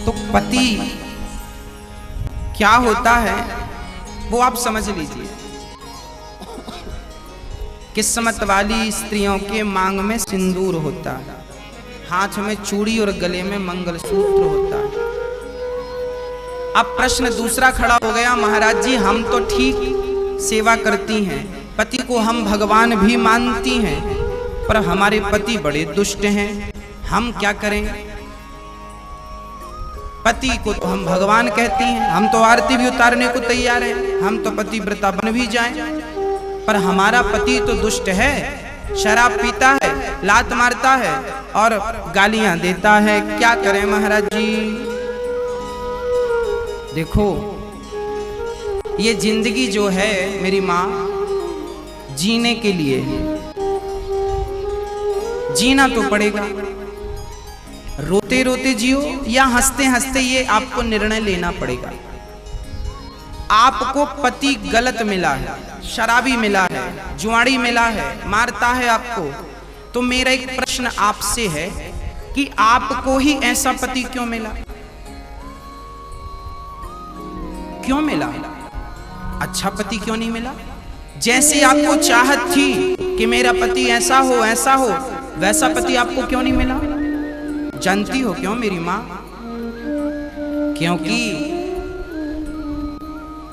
तो पति क्या होता है वो आप समझ लीजिए। किस्मत वाली स्त्रियों के मांग में सिंदूर होता है, हाथ में चूड़ी और गले में मंगलसूत्र होता है। अब प्रश्न दूसरा खड़ा हो गया, महाराज जी हम तो ठीक सेवा करती हैं, पति को हम भगवान भी मानती हैं, पर हमारे पति बड़े दुष्ट हैं, हम क्या करें? पति को तो हम भगवान कहती हैं, हम तो आरती भी उतारने को तैयार हैं, हम तो पतिव्रता बन भी जाएं, पर हमारा पति तो दुष्ट है, शराब पीता है, लात मारता है और गालियां देता है, क्या करें महाराज जी? देखो ये जिंदगी जो है मेरी माँ, जीने के लिए जीना तो पड़ेगा। रोते रोते जियो या हंसते हंसते, ये आपको निर्णय लेना पड़ेगा। आपको पति गलत मिला है, शराबी मिला है, जुआड़ी मिला है, मारता है आपको, तो मेरा एक प्रश्न आपसे है कि आपको ही ऐसा पति क्यों मिला? क्यों मिला? अच्छा पति क्यों नहीं मिला? जैसे आपको चाहत थी कि मेरा पति ऐसा हो ऐसा हो, वैसा पति आपको क्यों नहीं मिला? जानती हो क्यों मेरी माँ? क्योंकि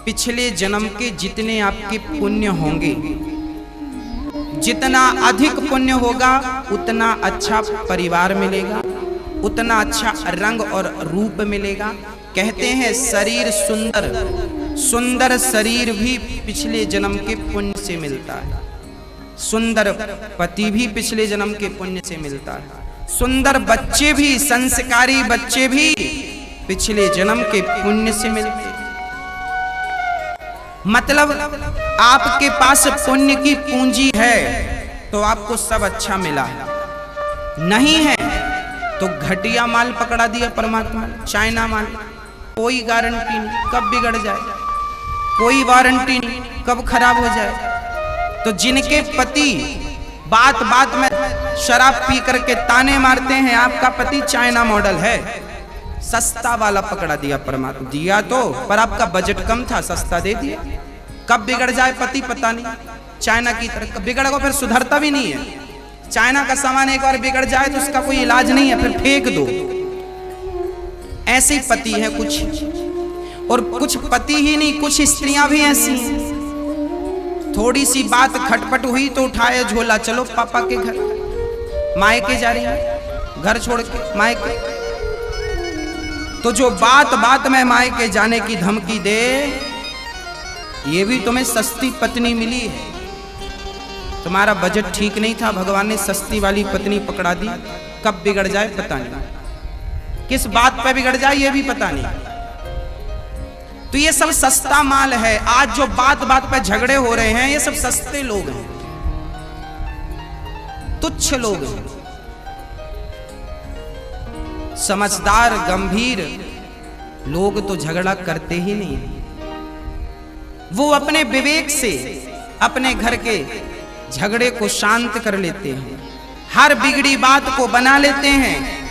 पिछले जन्म के जितने आपके पुण्य होंगे, जितना अधिक पुण्य होगा उतना अच्छा परिवार मिलेगा, उतना अच्छा रंग और रूप मिलेगा। कहते हैं शरीर सुंदर, सुंदर शरीर भी पिछले जन्म के पुण्य से मिलता है, सुंदर पति भी पिछले जन्म के पुण्य से मिलता है, सुंदर बच्चे भी, संस्कारी बच्चे भी पिछले जन्म के पुण्य से मिलते। मतलब आपके पास पुण्य की पूंजी है तो आपको सब अच्छा मिला है, नहीं है तो घटिया माल पकड़ा दिया परमात्मा, चाइना माल, कोई गारंटी नहीं कब बिगड़ जाए, कोई वारंटी नहीं कब खराब हो जाए। तो जिनके पति बात बात में शराब पी करके ताने मारते हैं, आपका पति चाइना मॉडल है, सस्ता वाला पकड़ा दिया परमात्मा, दिया तो पर आपका बजट कम था, सस्ता दे दिया। कब बिगड़ जाए पति पता नहीं, चाइना की तरह बिगड़ेगा फिर सुधरता भी नहीं है। चाइना का सामान एक बार बिगड़ जाए तो उसका कोई इलाज नहीं है, फिर फेंक दो। ऐसे ही पति है कुछ, और कुछ पति ही नहीं, कुछ स्त्रियां भी ऐसी हैं, थोड़ी सी बात खटपट हुई तो उठाए झोला, चलो पापा के घर, मायके जा रही है, घर छोड़ के मायके। तो जो बात बात में मायके जाने की धमकी दे, ये भी तुम्हें सस्ती पत्नी मिली है, तुम्हारा बजट ठीक नहीं था, भगवान ने सस्ती वाली पत्नी पकड़ा दी। कब बिगड़ जाए पता नहीं, किस बात पे बिगड़ जाए ये भी पता नहीं। तो ये सब सस्ता माल है। आज जो बात बात पे झगड़े हो रहे हैं, ये सब सस्ते लोग हैं, तुच्छ लोग हैं। समझदार गंभीर लोग तो झगड़ा करते ही नहीं, वो अपने विवेक से अपने घर के झगड़े को शांत कर लेते हैं, हर बिगड़ी बात को बना लेते हैं।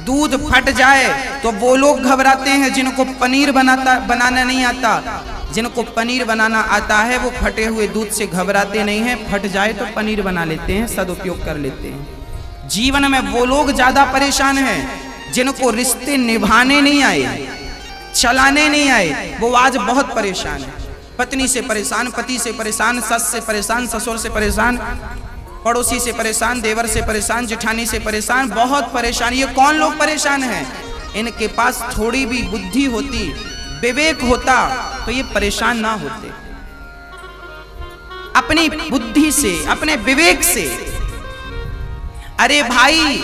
दूध फट जाए तो वो लोग घबराते हैं जिनको पनीर बनाना नहीं आता, जिनको पनीर बनाना आता है वो फटे हुए दूध से घबराते नहीं हैं, फट जाए तो पनीर बना लेते हैं, सदुपयोग कर लेते हैं। जीवन में वो लोग ज्यादा परेशान हैं जिनको रिश्ते निभाने नहीं आए, चलाने नहीं आए, वो आज बहुत परेशान है। पत्नी से परेशान, पति से परेशान, सस से परेशान, ससुर से परेशान, पड़ोसी से परेशान, देवर से परेशान, जेठानी से परेशान, बहुत परेशान। ये कौन लोग परेशान हैं? इनके पास थोड़ी भी बुद्धि होती, विवेक होता तो ये परेशान ना होते। अपनी बुद्धि से, अपने विवेक से। अरे भाई,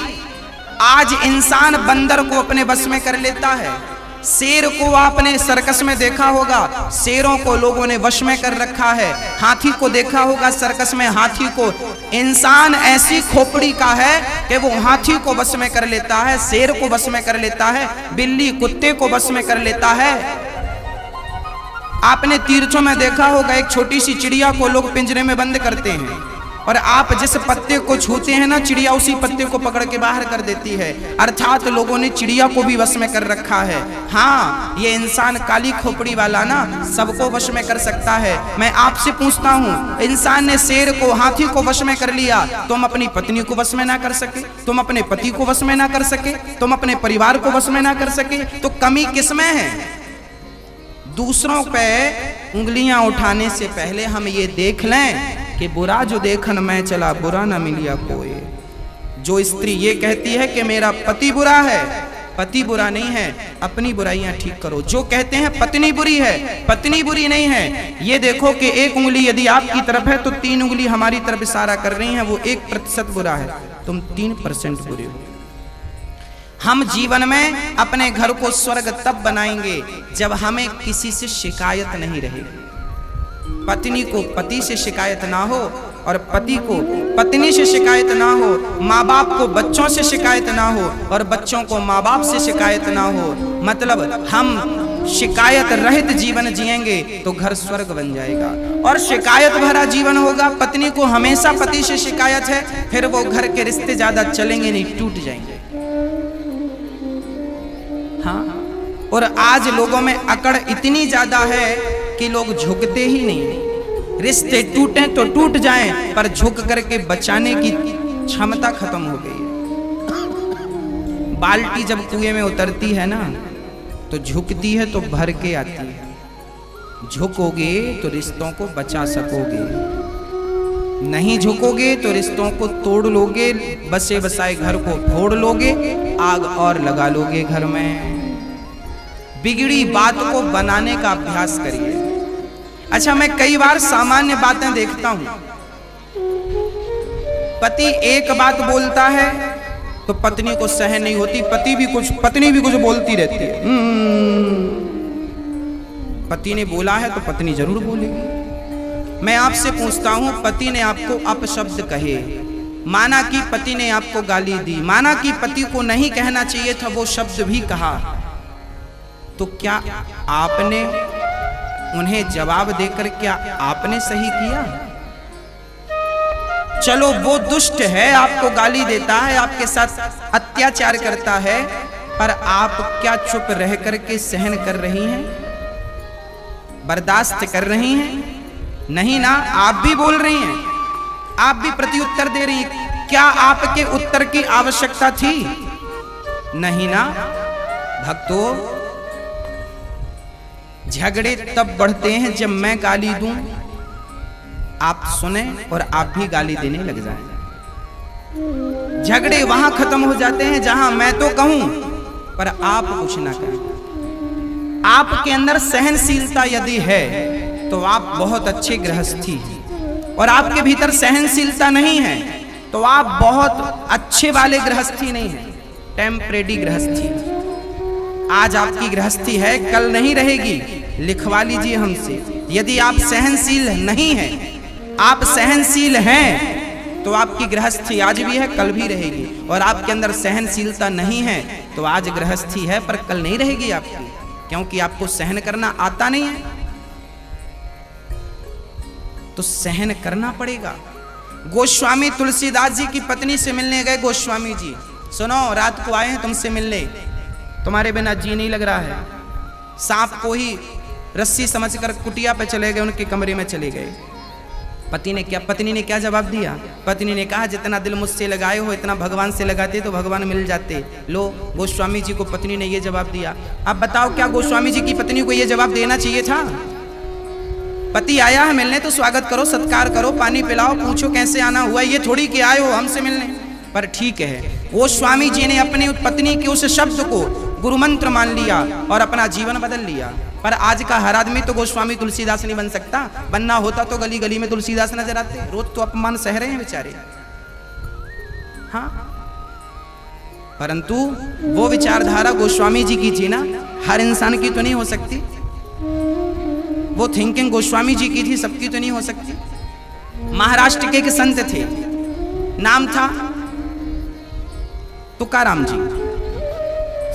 आज इंसान बंदर को अपने बस में कर लेता है, शेर को आपने सर्कस में देखा होगा, शेरों को लोगों ने वश में कर रखा है, हाथी को देखा होगा सर्कस में, हाथी को। इंसान ऐसी खोपड़ी का है कि वो हाथी को वश में कर लेता है, शेर को वश में कर लेता है, बिल्ली कुत्ते को वश में कर लेता है। आपने तीर्थों में देखा होगा, एक छोटी सी चिड़िया को लोग पिंजरे में बंद करते हैं, और आप जिस पत्ते को छूते हैं ना, चिड़िया उसी पत्ते को पकड़ के बाहर कर देती है। अर्थात लोगों ने चिड़िया को भी वश में कर रखा है। हाँ, ये इंसान काली खोपड़ी वाला ना सबको वश में कर सकता है। मैं आपसे पूछता हूँ, इंसान ने शेर को, हाथी को वश में कर लिया, तुम अपनी पत्नी को वश में ना कर सके, तुम अपने पति को वश में ना कर सके, तुम अपने परिवार को वश में ना कर सके, तो कमी किसमें है? दूसरों पे उंगलियां उठाने से पहले हम ये देख लें कि बुरा जो देखन मैं चला, बुरा ना मिलिया कोई। जो स्त्री ये कहती है कि मेरा पति बुरा है, पति बुरा नहीं है, अपनी बुराइयां ठीक करो। जो कहते हैं पत्नी बुरी है, पत्नी बुरी नहीं है। ये देखो कि एक उंगली यदि आपकी तरफ है तो 3 उंगली हमारी तरफ इशारा कर रही हैं, वो 1% बुरा है, तुम 3% बुरे हो। हम जीवन में अपने घर को स्वर्ग तब बनाएंगे जब हमें किसी से शिकायत नहीं रहेगी। पत्नी को पति से शिकायत ना हो और पति को पत्नी से शिकायत ना हो, माँ बाप को बच्चों से शिकायत ना हो और बच्चों को माँ बाप से शिकायत ना हो। मतलब हम शिकायत रहित जीवन जिएंगे तो घर स्वर्ग बन जाएगा। और शिकायत भरा जीवन होगा, पत्नी को हमेशा पति से शिकायत है, फिर वो घर के रिश्ते ज्यादा चलेंगे नहीं, टूट जाएंगे। हाँ, और आज लोगों में अकड़ इतनी ज्यादा है कि लोग झुकते ही नहीं। रिश्ते टूटे तो टूट जाएं, पर झुक करके बचाने की क्षमता खत्म हो गई है। बाल्टी जब कुएं में उतरती है ना, तो झुकती है तो भर के आती है। झुकोगे तो रिश्तों को बचा सकोगे, नहीं झुकोगे तो रिश्तों को तोड़ लोगे, बसे बसाए घर को फोड़ लोगे, आग और लगा लोगे घर में। बिगड़ी बात को बनाने का अभ्यास करिए। अच्छा, मैं कई बार सामान्य बातें देखता हूं, पति एक बात बोलता है तो पत्नी को सहन नहीं होती, पत्नी भी कुछ बोलती रहती है। पति ने बोला है तो पत्नी जरूर बोलेगी। मैं आपसे पूछता हूं, पति ने आपको अपशब्द कहे, माना कि पति ने आपको गाली दी, माना कि पति को नहीं कहना चाहिए था वो शब्द भी कहा, तो क्या आपने उन्हें जवाब देकर क्या आपने सही किया? चलो वो दुष्ट है, आपको गाली देता है, आपके साथ अत्याचार करता है, पर आप क्या चुप रह करके सहन कर रही हैं, बर्दाश्त कर रही हैं? नहीं ना, आप भी बोल रही हैं, आप भी प्रत्युत्तर दे रही हैं। क्या आपके उत्तर की आवश्यकता थी? नहीं ना। भक्तों, झगड़े तब बढ़ते हैं जब मैं गाली दूं, आप सुने और आप भी गाली देने लग जाएं। झगड़े वहां खत्म हो जाते हैं जहां मैं तो कहूं पर आप कुछ ना कहें। आपके अंदर सहनशीलता यदि है तो आप बहुत अच्छे गृहस्थी हैं, और आपके भीतर सहनशीलता नहीं है तो आप बहुत अच्छे वाले गृहस्थी नहीं है, टेम्परेरी गृहस्थी। आज आपकी गृहस्थी है, कल नहीं रहेगी, लिखवा लीजिए हमसे। यदि आप सहनशील नहीं हैं, आप सहनशील हैं तो आपकी गृहस्थी आज भी है, कल भी रहेगी। और आपके अंदर सहनशीलता नहीं है तो आज गृहस्थी है पर कल नहीं रहेगी आपकी, क्योंकि आपको सहन करना आता नहीं है, तो सहन करना पड़ेगा। गोस्वामी तुलसीदास जी की पत्नी से मिलने गए। गोस्वामी जी, सुनो, रात को आए हैं तुमसे मिलने, तुम्हारे बिना जी नहीं लग रहा है। सांप को ही रस्सी समझकर कुटिया पे चले गए, उनके कमरे में चले गए। पत्नी ने क्या जवाब दिया? पत्नी ने कहा, जितना दिल मुझसे लगाए हो इतना भगवान से लगाते तो भगवान मिल जाते। लो, गोस्वामी जी को पत्नी ने ये जवाब दिया। अब बताओ, क्या गोस्वामी जी की पत्नी को ये जवाब देना चाहिए था? पति आया है मिलने तो स्वागत करो, सत्कार करो, पानी पिलाओ, पूछो कैसे आना हुआ, ये थोड़ी कि आए हो हमसे मिलने। पर ठीक है, वो स्वामी जी ने अपनी पत्नी के उस शब्द को गुरु मंत्र मान लिया और अपना जीवन बदल लिया। पर आज का हर आदमी तो गोस्वामी तुलसीदास नहीं बन सकता। बनना होता तो गली गली में तुलसीदास नजर आते। रोज तो अपमान सह रहे हैं बेचारे। हाँ, परंतु वो विचारधारा गोस्वामी जी की थी ना, हर इंसान की तो नहीं हो सकती। वो थिंकिंग गोस्वामी जी की थी, सबकी तो नहीं हो सकती। महाराष्ट्र के एक संत थे, नाम था तुकाराम जी।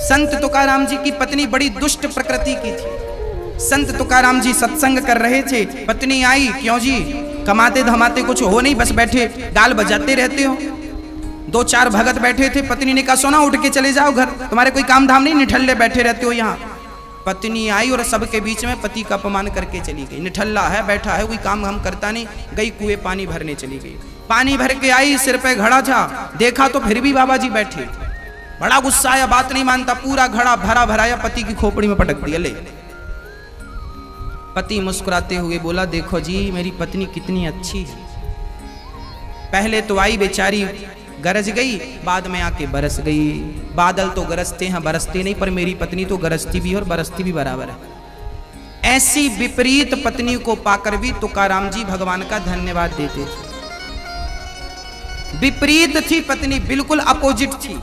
संत तुकाराम जी की पत्नी बड़ी दुष्ट प्रकृति की थी। संत तुकाराम जी सत्संग कर रहे थे, पत्नी आई, क्यों जी कमाते धमाते कुछ हो नहीं, बस बैठे गाल बजाते रहते हो। 2-4 भगत बैठे थे, पत्नी ने कहा सोना उठ के चले जाओ घर, तुम्हारे कोई काम धाम नहीं, निठल्ले बैठे रहते हो यहाँ। पत्नी आई और सबके बीच में पति का अपमान करके चली गई। निठल्ला है, बैठा है, कोई काम हम करता नहीं। गई कुएं पानी भरने चली गई, पानी भर के आई, सिर पे घड़ा था, देखा तो फिर भी बाबा जी बैठे। बड़ा गुस्सा आया, बात नहीं मानता, पूरा घड़ा भरा भराया पति की खोपड़ी में पटक दिया। ले पति मुस्कुराते हुए बोला देखो जी मेरी पत्नी कितनी अच्छी है, पहले तो आई बेचारी गरज गई, बाद में आके बरस गई। बादल तो गरजते हैं बरसते नहीं, पर मेरी पत्नी तो गरजती भी और बरसती भी बराबर है। ऐसी विपरीत पत्नी को पाकर भी तुकाराम जी भगवान का धन्यवाद देते थे। विपरीत थी पत्नी, बिल्कुल अपोजिट थी।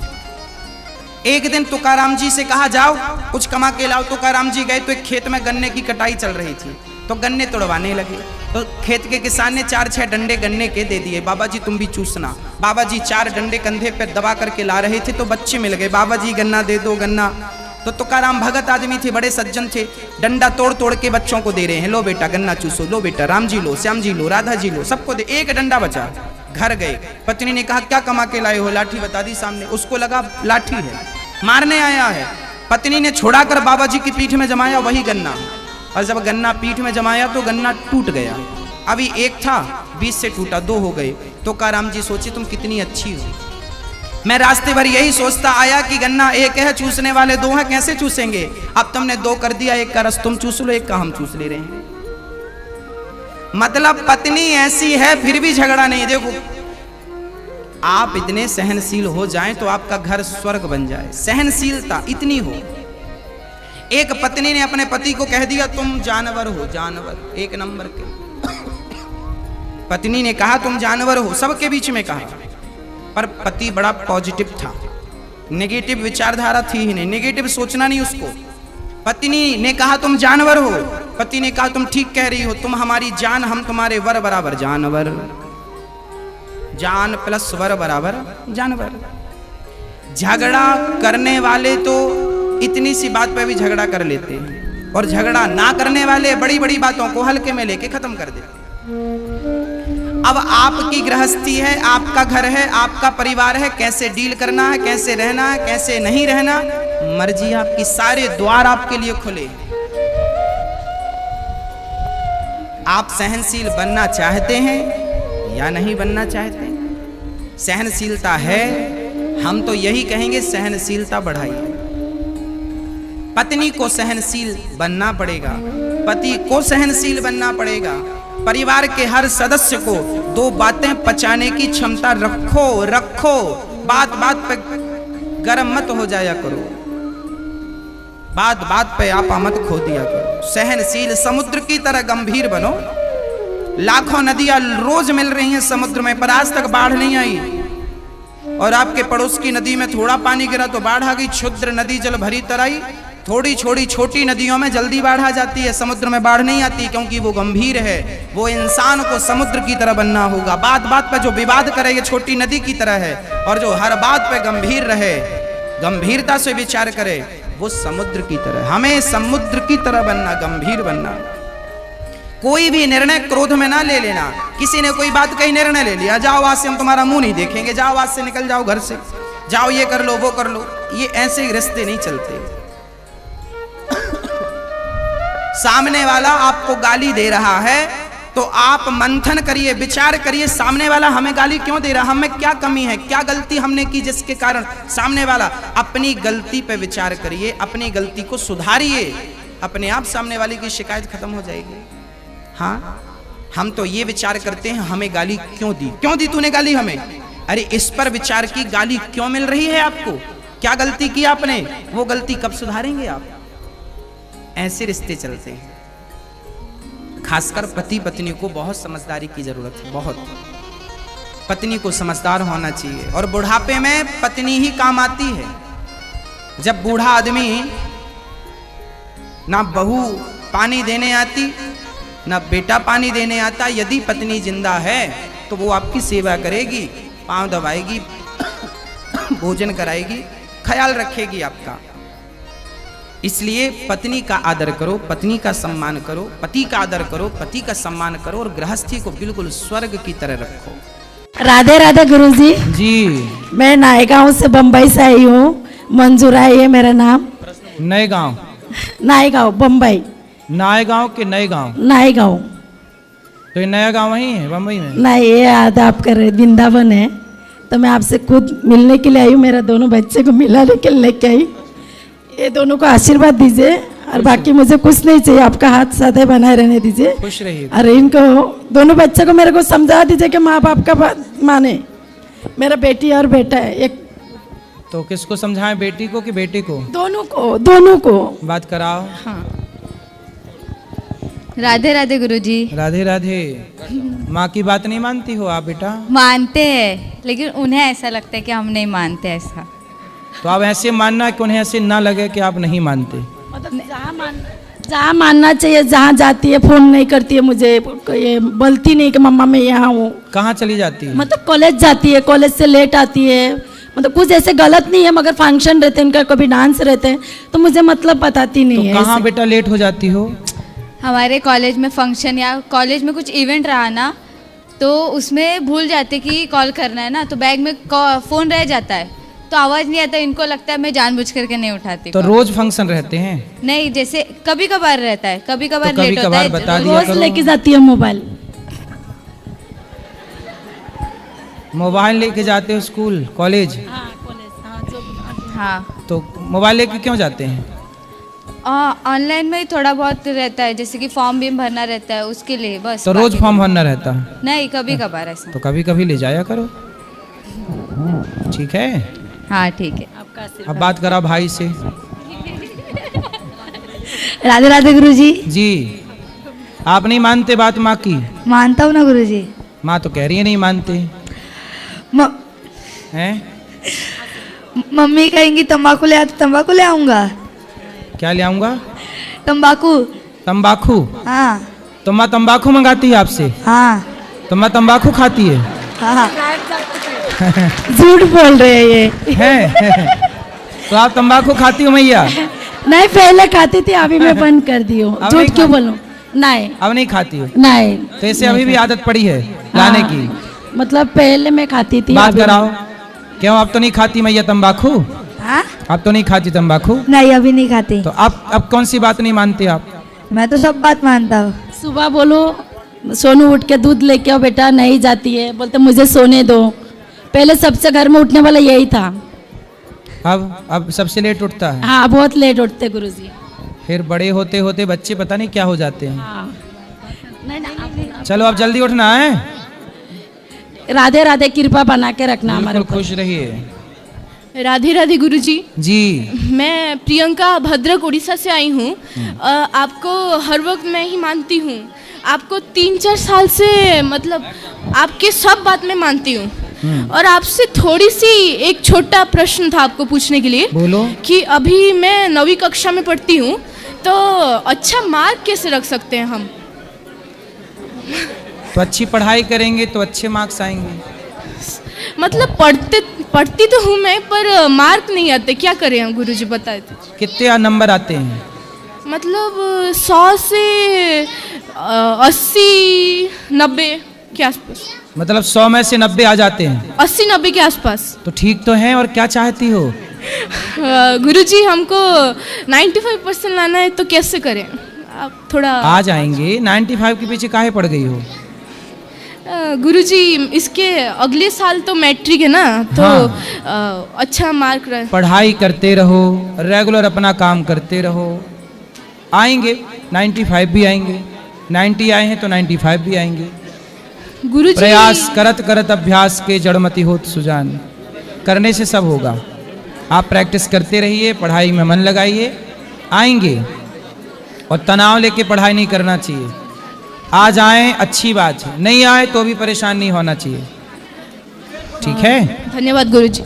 एक दिन तुकाराम जी से कहा जाओ कुछ कमा के लाओ। तुकाराम जी गए तो एक खेत में गन्ने की कटाई चल रही थी, तो गन्ने तोड़वाने लगे। तो खेत के किसान ने 4-6 डंडे गन्ने के दे दिए, बाबा जी तुम भी चूसना। बाबा जी 4 डंडे कंधे पे दबा करके ला रहे थे, तो बच्चे मिल गए, बाबा जी गन्ना दे दो गन्ना। तो तुकाराम भगत आदमी थे, बड़े सज्जन थे, डंडा तोड़ तोड़ के बच्चों को दे रहे हैं, लो बेटा गन्ना चूसो, लो बेटा राम जी लो, श्याम जी लो, राधा जी लो, सबको दे। एक डंडा बचा। घर गए, पत्नी ने कहा क्या कमा के लाए हो? लाठी बता दी सामने। उसको लगा लाठी है, मारने आया है। पत्नी ने छोड़ा कर बाबा जी की पीठ में जमाया वही गन्ना, और जब गन्ना पीठ में जमाया तो गन्ना टूट गया। अभी एक था, 20 से टूटा, 2 हो गए। तो तुकाराम जी सोचे तुम कितनी अच्छी हो, मैं रास्ते भर यही सोचता आया कि गन्ना एक है, चूसने वाले 2 हैं, कैसे चूसेंगे? अब तुमने 2 कर दिया, एक का रस तुम चूस लो, एक का हम चूस ले रहे हैं। मतलब पत्नी ऐसी है फिर भी झगड़ा नहीं। देखो आप इतने सहनशील हो जाएं तो आपका घर स्वर्ग बन जाए। सहनशीलता इतनी हो। एक पत्नी ने अपने पति को कह दिया तुम जानवर हो, जानवर, 1 नंबर के। पत्नी ने कहा तुम जानवर हो, सबके बीच में कहा, पर पति बड़ा पॉजिटिव था, नेगेटिव विचारधारा थी ही नहीं, नेगेटिव सोचना नहीं उसको। पत्नी ने कहा तुम जानवर हो, पति ने कहा तुम ठीक कह रही हो, तुम हमारी जान, हम तुम्हारे वर बराबर जानवर, जान प्लस वर बराबर जानवर। झगड़ा करने वाले तो इतनी सी बात पे भी झगड़ा कर लेते हैं, और झगड़ा ना करने वाले बड़ी बड़ी बातों को हल्के में लेके खत्म कर देते। अब आपकी गृहस्थी है, आपका घर है, आपका परिवार है, कैसे डील करना है, कैसे रहना है, कैसे नहीं रहना, मर्जी आपकी, सारे द्वार आपके लिए खुले। आप सहनशील बनना चाहते हैं या नहीं बनना चाहते? सहनशीलता है, हम तो यही कहेंगे सहनशीलता बढ़ाइए। पत्नी को सहनशील बनना पड़ेगा, पति को सहनशील बनना पड़ेगा। परिवार के हर सदस्य को 2 बातें पचाने की क्षमता रखो। बात बात पे गर्म मत हो जाया करो, बात बात पे आपा मत खो दिया करो। सहनशील समुद्र की तरह गंभीर बनो। लाखों नदियां रोज मिल रही हैं समुद्र में, पर आज तक बाढ़ नहीं आई। और आपके पड़ोस की नदी में थोड़ा पानी गिरा तो बाढ़ आ गई। क्षुद्र नदी जल भरी तराई। थोड़ी छोटी नदियों में जल्दी बाढ़ आ जाती है, समुद्र में बाढ़ नहीं आती, क्योंकि वो गंभीर है। वो इंसान को समुद्र की तरह बनना होगा। बात बात पे जो विवाद करे ये छोटी नदी की तरह है, और जो हर बात पे गंभीर रहे, गंभीरता से विचार करे, वो समुद्र की तरह। हमें समुद्र की तरह बनना, गंभीर बनना। कोई भी निर्णय क्रोध में ना ले लेना। किसी ने कोई बात कही, निर्णय ले लिया, जाओ आज से हम तुम्हारा मुंह नहीं देखेंगे, जाओ आज से निकल जाओ घर से, जाओ ये कर लो वो कर लो, ये ऐसे रिश्ते नहीं चलते। सामने वाला आपको गाली दे रहा है तो आप मंथन करिए, विचार करिए, सामने वाला हमें गाली क्यों दे रहा, हमें क्या कमी है, क्या गलती हमने की जिसके कारण सामने वाला। अपनी गलती पे विचार करिए, अपनी गलती को सुधारिए, अपने आप सामने वाले की शिकायत खत्म हो जाएगी। हाँ, हम तो ये विचार करते हैं हमें गाली क्यों दी तूने गाली हमें। अरे इस पर विचार की, गाली क्यों मिल रही है आपको, क्या गलती की आपने, वो गलती कब सुधारेंगे आप। ऐसे रिश्ते चलते हैं। खासकर पति पत्नी को बहुत समझदारी की जरूरत है, बहुत। पत्नी को समझदार होना चाहिए, और बुढ़ापे में पत्नी ही काम आती है। जब बूढ़ा आदमी ना बहू पानी देने आती ना बेटा पानी देने आता, यदि पत्नी जिंदा है तो वो आपकी सेवा करेगी, पांव दबाएगी, भोजन कराएगी, ख्याल रखेगी आपका। इसलिए पत्नी का आदर करो, पत्नी का सम्मान करो, पति का आदर करो, पति का सम्मान करो और गृहस्थी को बिल्कुल स्वर्ग की तरह रखो। राधे राधे गुरुजी जी। मैं नए गांव से बम्बई से आई हूँ। मंजूरा है मेरा नाम। नए गांव? नए गांव बम्बई। नए गांव के नए गांव? नए गांव। तो ये नया गांव वहीं है बम्बई में? नहीं, ये आधा आपका वृंदावन है। तो मैं आपसे खुद मिलने के लिए आई हूँ। मेरा दोनों बच्चे को मिलाने के लिए लेके आई। ये दोनों को आशीर्वाद दीजिए और बाकी मुझे कुछ नहीं चाहिए। आपका हाथ सदैव बनाए रहने दीजिए। खुश रहिए। अरे इनको दोनों बच्चे को मेरे को समझा दीजिए कि माँ बाप का बात माने। मेरा बेटी और बेटा है एक। तो किसको समझाएं, बेटी को कि बेटे को? दोनों को, दोनों को बात कराओ। हाँ। राधे राधे गुरुजी। राधे राधे। माँ की बात नहीं मानती हो आप बेटा? मानते हैं, लेकिन उन्हें ऐसा लगता है कि हम नहीं मानते ऐसा। तो आप ऐसे मानना कि उन्हें ऐसे ना लगे कि आप नहीं मानते। मतलब जहाँ मानना चाहिए, जहाँ जाती है फोन नहीं करती है मुझे, ये बोलती नहीं कि मम्मा मैं यहाँ हूँ। कहाँ चली जाती है? मतलब कॉलेज जाती है, कॉलेज से लेट आती है। मतलब कुछ ऐसे गलत नहीं है, मगर फंक्शन रहते हैं उनका, कभी डांस रहते हैं तो मुझे मतलब बताती नहीं है। कहाँ बेटा लेट हो जाती हो? हमारे कॉलेज में फंक्शन या कॉलेज में कुछ इवेंट रहा ना, तो उसमें भूल जाते कि कॉल करना है ना, तो बैग में फ़ोन रह जाता है तो आवाज़ नहीं आता। इनको लगता है मैं जानबूझ करके नहीं उठाती। तो रोज फंक्शन रहते हैं? नहीं, जैसे कभी कभार रहता है, कभी कभार तो लेट होता है। बता दिया रोज करो। लेके जाती है मोबाइल। मोबाइल लेके जाते हो स्कूल कॉलेज? हाँ, तो मोबाइल लेके क्यों जाते हैं? ऑनलाइन में ही थोड़ा बहुत रहता है, जैसे कि फॉर्म भी भरना रहता है उसके लिए बस। तो रोज फॉर्म भरना रहता? नहीं, कभी कभार ऐसा। तो कभी कभी ले जाया करो। ठीक है, हाँ ठीक है। अब बात करा भाई से। राधे राधे गुरुजी। जी। आप नहीं मानते बात माँ की? मानता हूँ ना गुरुजी। माँ तो कह रही है नहीं मानते हैं। मम्मी कहेंगी तंबाकू ले आ तो तंबाकू ले आऊंगा। क्या ले आऊंगा? तंबाकू। तंबाकू? हाँ तो माँ तंबाकू मंगाती है आपसे? हाँ तो माँ तंबाकू खाती है? हाँ। झूठ बोल रहे हैं ये। है? तो आप तंबाकू खाती हो मैया? नहीं, पहले खाती थी, अभी मैं बंद कर दी हूँ। अब झूठ नहीं क्यों खाती? बोलूं? नहीं, अब नहीं खाती हो? नहीं। तो इसे अभी भी आदत पड़ी है लाने की? मतलब पहले मैं खाती थी। बात अभी कराओ। क्यों आप तो नहीं खाती मैया तंबाकू? हाँ आप तो नहीं खाती तंबाकू? नहीं, अभी नहीं खाती। तो अब कौन सी बात नहीं मानते आप? मैं तो सब बात मानता हूँ। सुबह बोलो सोनू उठ के दूध लेके आओ बेटा, नहीं जाती है, बोलते मुझे सोने दो। पहले सबसे घर में उठने वाला यही था। अब सबसे लेट उठता है? हाँ, बहुत लेट उठते गुरुजी। फिर बड़े होते होते बच्चे पता नहीं क्या हो जाते हैं। हाँ। नहीं, चलो अब जल्दी उठना है। राधे राधे कृपा बना के रखना हमारे बिल्कुल ऊपर। खुश रहिए। राधे राधे गुरुजी। जी। मैं प्रियंका भद्रक उड़ीसा से आई हूँ। आपको हर वक्त मैं ही मानती हूँ। आपको 3-4 साल से मतलब आपके सब बात में मानती हूँ। और आपसे थोड़ी सी एक छोटा प्रश्न था आपको पूछने के लिए। बोलो। कि अभी मैं 9वीं कक्षा में पढ़ती हूँ, तो अच्छा मार्क कैसे रख सकते हैं हम? तो अच्छी पढ़ाई करेंगे तो अच्छे मार्क्स आएंगे। मतलब पढ़ती तो हूँ मैं, पर मार्क नहीं आते, क्या करें हम गुरुजी बताए तो। कितने नंबर आते हैं? मतलब 100 से 80-90 के आसपास। मतलब 100 में से 90 आ जाते हैं? 80-90 के आसपास। तो ठीक तो है। और क्या चाहती हो? गुरुजी हमको 95% लाना है, तो कैसे करें आप थोड़ा? आ जाएंगे। 95 के पीछे काहे पड़ गई हो? गुरुजी इसके अगले साल तो मैट्रिक है ना, तो हाँ। अच्छा मार्क रहे। पढ़ाई करते रहो, रेगुलर अपना काम करते रहो, आएंगे 95 भी आएंगे। 90 आए हैं तो 95 भी आएंगे। गुरुजी प्रयास करत करत अभ्यास के जड़मति होत सुजान। करने से सब होगा। आप प्रैक्टिस करते रहिए, पढ़ाई में मन लगाइए, आएंगे। और तनाव लेके पढ़ाई नहीं करना चाहिए। आ जाएं अच्छी बात है, नहीं आए तो भी परेशान नहीं होना चाहिए। ठीक है? धन्यवाद गुरुजी।